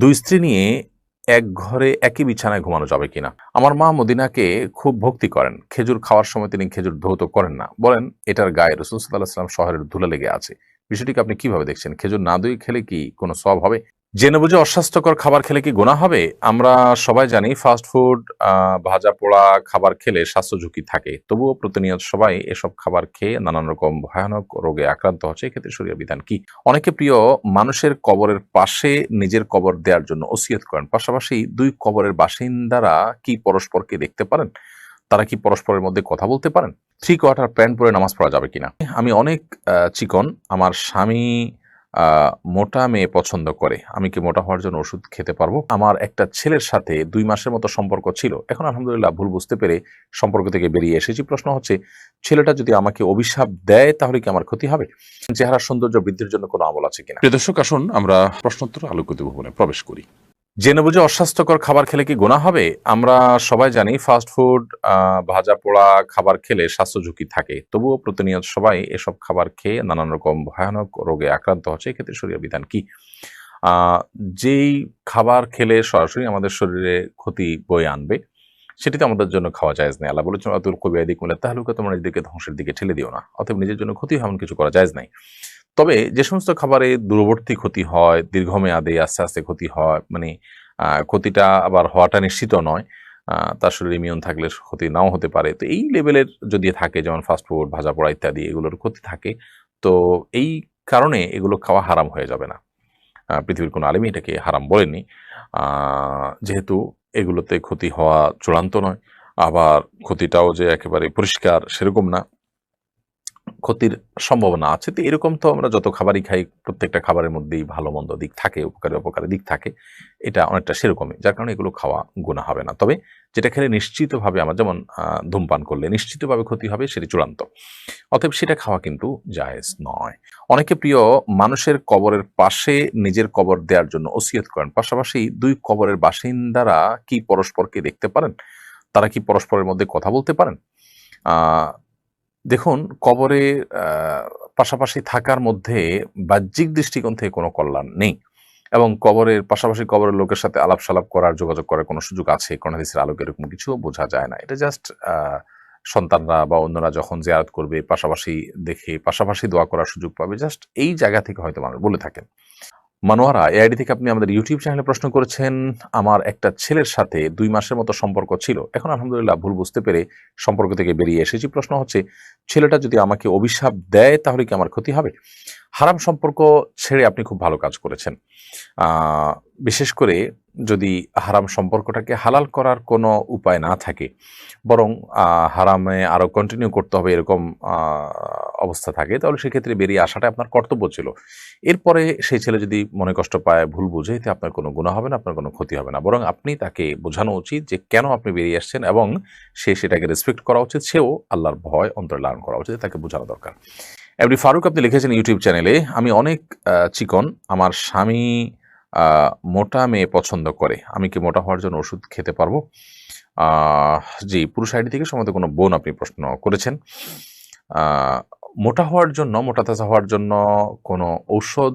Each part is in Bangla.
দুই স্ত্রী নিয়ে এক ঘরে একই বিছানায় ঘুমানো যাবে কিনা। আমার মা মদিনাকে খুব ভক্তি করেন, খেজুর খাওয়ার সময় তিনি খেজুর ধৌত করেন না, বলেন এটার গায়ে রাসূল সাল্লাল্লাহু আলাইহি ওয়াসাল্লাম শহরের ধুলা লেগে আছে। বিষয়টিকে আপনি কিভাবে দেখছেন? খেজুর না ধুয়ে খেলে কি কোনো সওয়াব হবে? জেনে বুঝে অস্বাস্থ্যকর খাবার খেলে কি গুনাহ হবে? আমরা সবাই জানি ফাস্ট ফুড, ভাজা পোড়া খাবার খেলে স্বাস্থ্য ঝুঁকি থাকে। তবুও প্রতিনিয়ত সবাই এসব খাবার খেয়ে নানান রকম ভয়ানক রোগে আক্রান্ত হচ্ছে। এক্ষেত্রে শরীয়ত বিধান কি? অনেকে প্রিয় মানুষের কবরের পাশে নিজের কবর দেওয়ার জন্য ওসিয়ত করেন। পাশাপাশি ২ কবরের বাসিন্দারা কি পরস্পরকে দেখতে পারেন? তারা কি পরস্পরের মধ্যে কথা বলতে পারেন? 3 কোয়ার্টার প্যান্ট পরে নামাজ পড়া যাবে কিনা? আমি অনেক চিকন। আমার স্বামী মোটা মেয়ে পছন্দ করে। আমি কি মোটা হওয়ার জন্য ওষুধ খেতে পারবো? আমার একটা ছেলের সাথে ২ মাসের মতো সম্পর্ক ছিল। এখন আলহামদুলিল্লাহ ভুল বুঝতে পেরে সম্পর্ক থেকে বেরিয়ে এসেছি। প্রশ্ন হচ্ছে, ছেলেটা যদি আমাকে অভিশাপ দেয় তাহলে কি আমার ক্ষতি হবে? চেহারার সৌন্দর্য বৃদ্ধির জন্য কোনো আমল আছে কিনা? প্রিয় দর্শক, আসুন আমরা প্রশ্নোত্তর আলোকিত ভবনে প্রবেশ করি। জেনে বুঝে অস্বাস্থ্যকর খাবার খেলে কি গুনাহ হবে? আমরা সবাই জানি ফাস্ট ফুড, ভাজা পোড়া খাবার খেলে স্বাস্থ্য ঝুঁকি থাকে। তবুও প্রতিনিয়ত সবাই এসব খাবার খেয়ে নানান রকম ভয়ানক রোগে আক্রান্ত হচ্ছে। এক্ষেত্রে শরীয়ত বিধান কি? আ যেই খাবার খেলে সরাসরি আমাদের শরীরে ক্ষতি বয়ে আনবে, সেটি তো আমাদের জন্য খাওয়া জায়েজ নেই। আল্লাহ বলেছেন, "ওয়া তুলকু বিআইদিকুম ইলা তাহলুকা", তোমরা নিজেদেরকে ধ্বংসের দিকে ঠেলে দিও না। অতএব নিজের জন্য ক্ষতি হয় এমন কিছু করা জায়েজ নাই। তবে যে সমস্ত খাবারে দূরবর্তী ক্ষতি হয়, দীর্ঘমেয়াদে আস্তে, আস্তে ক্ষতি হয়, মানে ক্ষতিটা আবার হওয়াটা নিশ্চিত নয়। তার শরীরে ইমিউন থাকলে ক্ষতি নাও হতে পারে। তো এই লেভেলের যদি থাকে, যেমন ফাস্ট ফুড, ভাজাপোড়া ইত্যাদি, এগুলোর ক্ষতি থাকে, তো এই কারণে এগুলো খাওয়া হারাম হয়ে যাবে না। পৃথিবীর কোনো আলেমই এটাকে হারাম বলেননি। আ যেহেতু এগুলোতে ক্ষতি হওয়া চূড়ান্ত নয়, আবার ক্ষতিটাও যে একেবারে পরিষ্কার সেরকম না। ক্ষতির সম্ভাবনা আছে। তো এরকম তো আমরা যত খাবারই খাই, প্রত্যেকটা খাবারের মধ্যেই ভালো-মন্দ দিক থাকে, উপকারী অপকারী দিক থাকে। এটা অনেকটা সেরকমই। যার কারণে এগুলো খাওয়া গুনাহ হবে না। তবে যেটা খেলে নিশ্চিতভাবে আমার, যেমন ধূমপান করলে নিশ্চিতভাবে ক্ষতি হবে, সেটি চূড়ান্ত। অতএব সেটা খাওয়া কিন্তু জায়েজ নয়। অনেকে প্রিয় মানুষের কবরের পাশে নিজের কবর দেওয়ার জন্য ওসিয়ত করেন। পাশাপাশি ২ কবরের বাসিন্দারা কি পরস্পরকে দেখতে পারেন? তারা কি পরস্পরের মধ্যে কথা বলতে পারেন? আ দেখুন, কবরে আ পাশাপাশি থাকার মধ্যে বাহ্যিক দৃষ্টিকোণ থেকে কোনো কল্যাণ নেই। এবং কবরের পাশাপাশি কবরের লোকের সাথে আলাপ-সালাপ করার, যোগাযোগ করার কোনো সুযোগ আছে, কোরআন হাদিসের আলোকে এরকম কিছুও বোঝা যায় না। এটা জাস্ট সন্তানরা বা অন্যরা যখন জিয়ারত করবে, পাশাপাশি দেখে পাশাপাশি দোয়া করার সুযোগ পাবে। জাস্ট এই জায়গা থেকে হয়তো মানুষ বলে থাকেন। মনোয়ারা এই আইডি থেকে আপনি আমাদের ইউটিউব চ্যানেলে প্রশ্ন করেছেন, আমার একটা ছেলের সাথে ২ মাসের মতো সম্পর্ক ছিল। এখন আলহামদুলিল্লাহ ভুল বুঝতে পেরে সম্পর্ক থেকে বেরিয়ে এসেছি। প্রশ্ন হচ্ছে, ছেলেটা যদি আমাকে অভিশাপ দেয় তাহলে কি আমার ক্ষতি হবে? হারাম সম্পর্ক ছেড়ে আপনি খুব ভালো কাজ করেছেন। আ বিশেষ করে যদি হারাম সম্পর্কটাকে হালাল করার কোনো উপায় না থাকে, বরং হারামে আরো কন্টিনিউ করতে হবে এরকম আ অবস্থা থাকে, তাহলে সেক্ষেত্রে বেরিয়ে আসাটা আপনার কর্তব্য ছিল। এরপরে সেই ছেলে যদি মনে কষ্ট পায়, ভুল বুঝে, এতে আপনার কোনো গুনাহ হবে না, আপনার কোনো ক্ষতি হবে না। বরং আপনি তাকে বোঝানো উচিত যে কেন আপনি বেরিয়ে আসছেন, এবং সে সেটাকে রেসপেক্ট করা উচিত। সেও আল্লাহর ভয় অন্তরে লালন করা উচিত। তাকে বোঝানো দরকার। এমডি ফারুক আপনি লিখেছেন ইউটিউব চ্যানেলে, আমি অনেক চিকন। আমার স্বামী আ মোটা মেয়ে পছন্দ করে। আমি কি মোটা হওয়ার জন্য ওষুধ খেতে পারবো? জি, পুরুষ আইডি থেকে সম্ভবত কোনো বোন আপনি প্রশ্ন করেছেন। আ মোটা হওয়ার জন্য, মোটাতাজা হওয়ার জন্য কোনো ঔষধ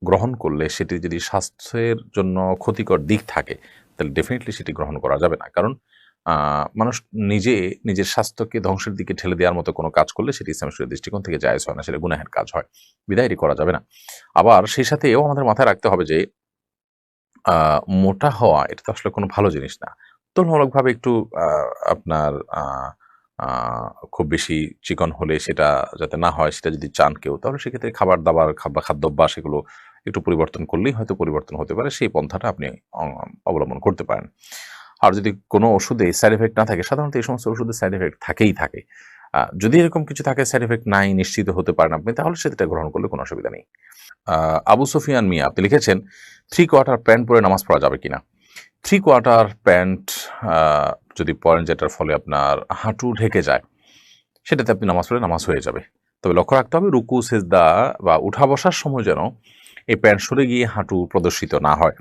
গ্রহণ করলে সেটি যদি স্বাস্থ্যের জন্য ক্ষতিকর দিক থাকে, তাহলে ডেফিনিটলি সেটি গ্রহণ করা যাবে না। কারণ আ মানুষ নিজে নিজের স্বাস্থ্যকে ধ্বংসের দিকে ঠেলে দেওয়ার মতো কোনো কাজ করলে সেটি ইসলামের শরীয়তের দৃষ্টিকোণ থেকে জায়েজ হয় না, সেটা গুনাহের কাজ হয়। বিধায় এটি করা যাবে না। আবার সেই সাথে এও আমাদের মাথায় রাখতে হবে যে আ মোটা হওয়া এটা তো আসলে কোনো ভালো জিনিস না। তুলনামূলকভাবে একটু আ আপনার আ আ খুব বেশি চিকন হলে সেটা যাতে না হয়, সেটা যদি চান কেউ, তাহলে সেক্ষেত্রে খাবার-দাবার, খাদ্যাভ্যাস এগুলো একটু পরিবর্তন করলেই হয়তো পরিবর্তন হতে পারে। সেই পন্থাটা আপনি অ অবলম্বন করতে পারেন। আর যদি কোনো ওষুধে সাইড ইফেক্ট না থাকে, সাধারণত এই সমস্ত ওষুধে সাইড ইফেক্ট থাকেই থাকে। যদি এরকম কিছু থাকে, সাইড ইফেক্ট নাই, নিশ্চিত হতে পারেন আপনি, তাহলে সেটা গ্রহণ করলে কোনো অসুবিধা নেই। আ আবু সুফিয়ান মিয়া আপনি লিখেছেন, 3 কোয়ার্টার প্যান্ট পরে নামাজ পড়া যাবে কিনা? 3 কোয়ার্টার প্যান্ট আ যদি পরেন, যেটার ফলে আপনার হাঁটু ঢেকে যায়, সেটাতে আপনি নামাজ পড়লে নামাজ হয়ে যাবে। তবে লক্ষ্য রাখতে হবে, রুকু, সেজদা বা উঠা বসার সময় যেন এই প্যান্ট সরে গিয়ে হাঁটু প্রদর্শিত না হয়।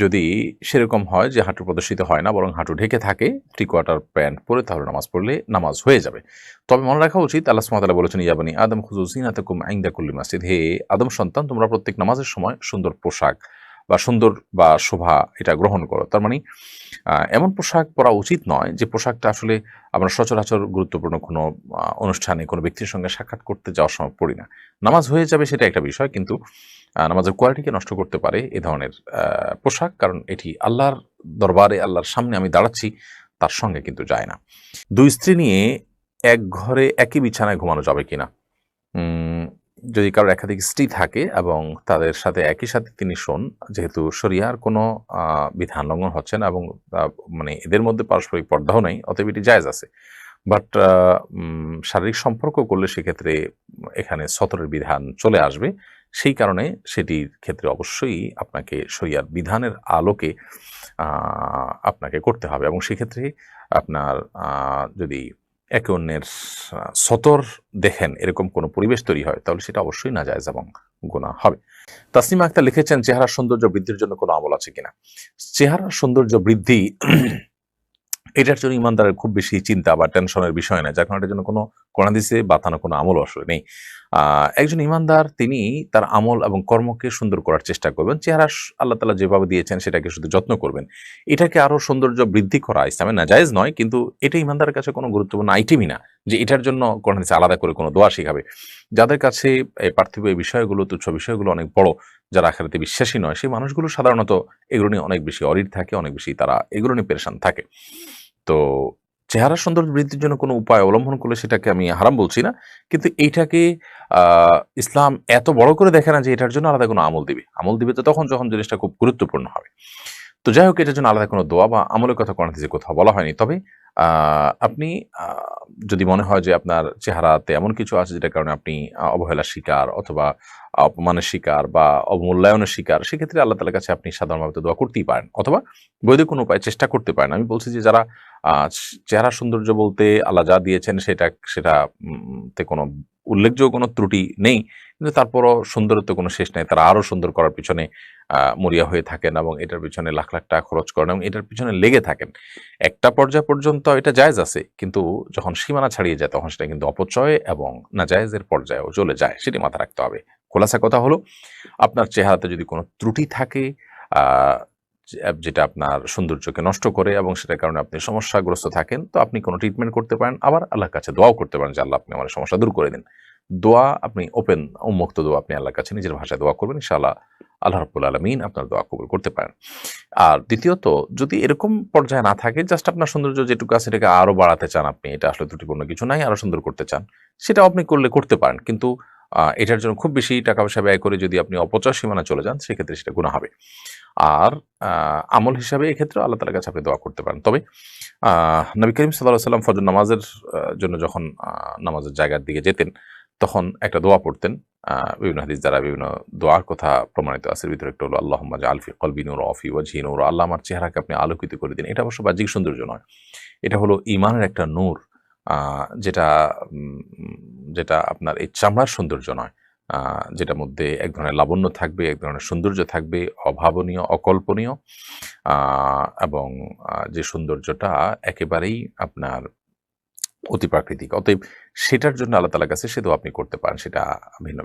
যদি সেরকম হয় যে হাঁটু প্রদর্শিত হয় না, বরং হাঁটু ঢেকে থাকে, 3 কোয়ার্টার প্যান্ট পরে তাহলে নামাজ পড়লে নামাজ হয়ে যাবে। তবে মনে রাখা উচিত, আল্লাহ সুবহানাহু ওয়া তাআলা বলেছেন, ইয়া বানি আদম খুযু যিনাতাকুম ইনদা কুল্লি মাসজিদ, হে আদম সন্তান, তোমরা প্রত্যেক নামাজের সময় সুন্দর পোশাক বা সুন্দর বা শোভা এটা গ্রহণ করো। তার মানে এমন পোশাক পরা উচিত নয় যে পোশাকটা আসলে আমরা সচরাচর গুরুত্বপূর্ণ কোনো অনুষ্ঠানে কোনো ব্যক্তির সঙ্গে সাক্ষাৎ করতে যাওয়ার সময় পড়ি না। নামাজ হয়ে যাবে সেটা একটা বিষয়, কিন্তু নামাজের কোয়ালিটিকে নষ্ট করতে পারে এ ধরনের পোশাক। কারণ এটি আল্লাহর দরবারে, আল্লাহর সামনে আমি দাঁড়াচ্ছি, তার সঙ্গে কিন্তু যায় না। ২ স্ত্রী নিয়ে এক ঘরে একই বিছানায় ঘুমানো যাবে কিনা? উম যদি কারোর একাধিক স্ত্রী থাকে এবং তাদের সাথে একই সাথে তিনি শোন, যেহেতু শরিয়ার কোনো বিধান লঙ্ঘন হচ্ছে না এবং আ মানে এদের মধ্যে পারস্পরিক পর্দাও নেই, অতএব এটি জায়েজ আছে। বাট শারীরিক সম্পর্ক করলে সেক্ষেত্রে এখানে সতরের বিধান চলে আসবে। সেই কারণে সেটির ক্ষেত্রে অবশ্যই আপনাকে শরিয়ার বিধানের আলোকে আ আপনাকে করতে হবে এবং সেক্ষেত্রে আপনার যদি একে অন্যের সতর দেখেন এরকম কোনো পরিবেশ তৈরি হয়, তাহলে সেটা অবশ্যই নাজায়েজ এবং গুনাহ হবে। তাসনিমা আক্তার লিখেছেন, চেহারার সৌন্দর্য বৃদ্ধির জন্য কোনো আমল আছে কিনা? চেহারার সৌন্দর্য বৃদ্ধি এটার জন্য ইমানদারের খুব বেশি চিন্তা বা টেনশনের বিষয় না, যার কারণে এটার জন্য কোনো কোরআন হাদিসে বাতানো কোনো আমল আসলে নেই। একজন ইমানদার তিনি তার আমল এবং কর্মকে সুন্দর করার চেষ্টা করবেন। চেহারা আল্লাহ তাআলা যেভাবে দিয়েছেন সেটাকে শুধু যত্ন করবেন। এটাকে আরো সৌন্দর্য বৃদ্ধি করা ইসলামে নাজায়েজ নয়, কিন্তু এটা ইমানদারের কাছে কোনো গুরুত্বপূর্ণ আইটেমই না যে এটার জন্য কোরআন হাদিসে আলাদা করে কোনো দোয়া শিখাবে। যাদের কাছে এই পার্থিব এই বিষয়গুলো, তুচ্ছ বিষয়গুলো অনেক বড়, যারা আখিরাতে বিশ্বাসী নয়, সেই মানুষগুলো সাধারণত এগুলো নিয়ে অনেক বেশি অরিড থাকে, অনেক বেশি তারা এগুলো নিয়ে পেরেশান থাকে। তো চেহারার সৌন্দর্য বৃদ্ধির জন্য কোনো উপায় অবলম্বন করলে সেটাকে আমি হারাম বলছি না। কিন্তু এইটাকে ইসলাম এত বড় করে দেখে না যে এটার জন্য আলাদা কোনো আমল দিবে। আমল দিবে তো তখন যখন জিনিসটা খুব গুরুত্বপূর্ণ হবে। তো যাই হোক, এটার জন্য আলাদা কোনো দোয়া বা আমলের কথা কোরআন হাদিসে কোথাও বলা হয়নি। তবে আ আপনি যদি মনে হয় যে আপনার চেহারাতে এমন কিছু আছে যেটার কারণে আপনি অবহেলার শিকার অথবা অপমানের শিকার বা অবমূল্যায়নের শিকার, সেক্ষেত্রে আল্লাহ তাআলার কাছে আপনি সাধারণভাবে তো দোয়া করতেই পারেন অথবা বৈধ কোনো উপায়ে চেষ্টা করতে পারেন। আমি বলছি যে যারা আ চেহারার সৌন্দর্য বলতে আল্লাহ যা দিয়েছেন সেটা তে কোনো উল্লেখযোগ্য কোনো ত্রুটি নেই। কিন্তু তারপরও সুন্দরত্বের কোনো শেষ নাই। তারা আরো সুন্দর করার পিছনে মরিয়া হয়ে থাকেন এবং এটার পিছনে লাখ, লাখ টাকা খরচ করেন এবং এটার পিছনে লেগে থাকেন। একটা পর্যায় পর্যন্ত এটা জায়েজ আছে। কিন্তু যখন সীমানা ছাড়িয়ে যায় তখন সেটা কিন্তু অপচয় এবং নাজায়েজের পর্যায়েও চলে যায়। সেটি মাথায় রাখতে হবে। খোলাসা কথা হলো, আপনার চেহারাতে যদি কোনো ত্রুটি থাকে আ যেটা আপনার সৌন্দর্যকে নষ্ট করে এবং সেটার কারণে আপনি সমস্যাগ্রস্ত থাকেন, তো আপনি কোনো ট্রিটমেন্ট করতে পারেন। আবার আল্লাহর কাছে দোয়াও করতে পারেন যে, "আল্লাহ আপনি আমার সমস্যা দূর করে দিন।" দোয়া আপনি ওপেন, উন্মুক্ত দোয়া আপনি আল্লাহর কাছে নিজের ভাষায় দোয়া করবেন। ইনশাআল্লাহ আল্লাহ রাব্বুল আলামিন আপনার দোয়া কবুল করতে পারেন। আর দ্বিতীয়ত, যদি এরকম পর্যায়ে না থাকে, জাস্ট আপনার সৌন্দর্য যেটুকু আছে এটাকে আরো বাড়াতে চান আপনি, এটা আসলে ত্রুটিপূর্ণ কিছু নাই, আরো সুন্দর করতে চান, সেটাও আপনি করলে করতে পারেন। কিন্তু এটার জন্য খুব বেশি টাকা-পয়সা ব্যয় করে যদি আপনি অপচয় সীমানা চলে যান, সেক্ষেত্রে সেটা গুনাহ হবে। আর আমল হিসাবে এক্ষেত্রেও আল্লাহ তাআলার কাছে আপনি দোয়া করতে পারেন। তবে নবী করিম সাল্লাল্লাহু আলাইহি ওয়াসাল্লাম ফজর নামাজের জন্য যখন নামাজের জায়গার দিকে যেতেন, তখন একটা দোয়া পড়তেন। বিভিন্ন হাদিস দ্বারা বিভিন্ন দোয়ার কথা প্রমাণিত আছে। এর ভিতরে একটা হলো, আল্লাহুম্মা জাআল ফি কলবি নূরা ওয়া ফি ওয়াজহি নূরা। আল্লাহ আমার চেহারাকে আপনি আলোকিত করে দিন। এটা অবশ্য বাহ্যিক সৌন্দর্য নয়। এটা হলো ঈমানের একটা নূর, আ যেটা উম যেটা আপনার এই চামড়ার সৌন্দর্য নয়। আ যেটার মধ্যে এক ধরনের লাবণ্য থাকবে, এক ধরনের সৌন্দর্য থাকবে, অভাবনীয়, অকল্পনীয়, আ এবং যে সৌন্দর্যটা একেবারেই আপনার অতি প্রাকৃতিক। অতএব সেটার জন্য আল্লাহ তাআলার কাছে সে দোয়া আপনি করতে পারেন। সেটা ভিন্ন